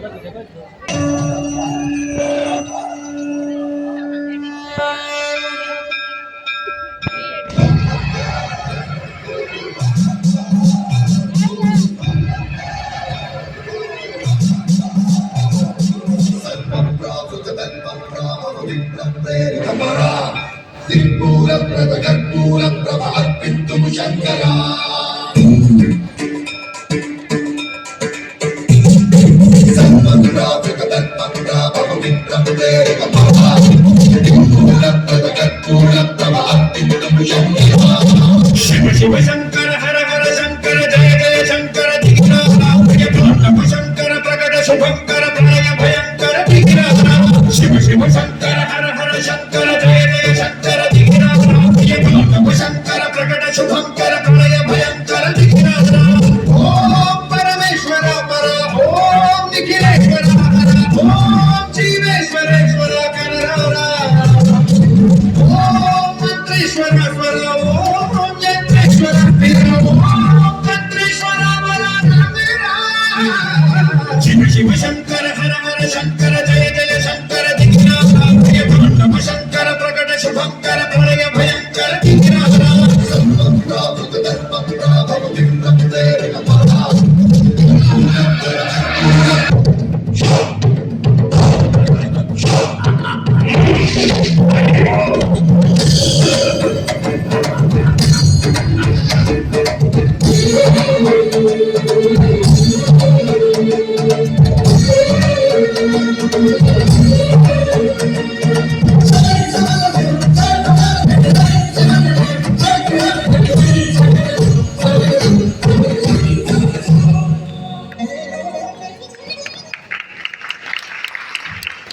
శంకరా శివ శివ శంకర హర హర శంకర జయ జయ శంకర శంకర ప్రకట శుభంకర ప్రళయ భయంకర శివ శివ శంకర హర హర శంకర జయ జయ శంకర శంకర ప్రకట శుభంకర ప్రళయ భయంకర ఓం పరమేశ్వర పర ఓం నిఖిలేశ్వర హర ఓం జీవేశ్వరేశ్వర కరర ఓం మంత్రేశ్వర స్వర ఓం యంత్రేశ్వర వీర ఓం మంత్రేశ్వర బల శివ శివ శంకర హర హర శంకర జయ జయ శంకర శంకర ప్రకట శుభంకర ప్రళయ భయంకర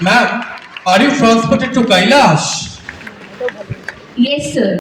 Ma'am, are you transported to Kailash? Yes, sir.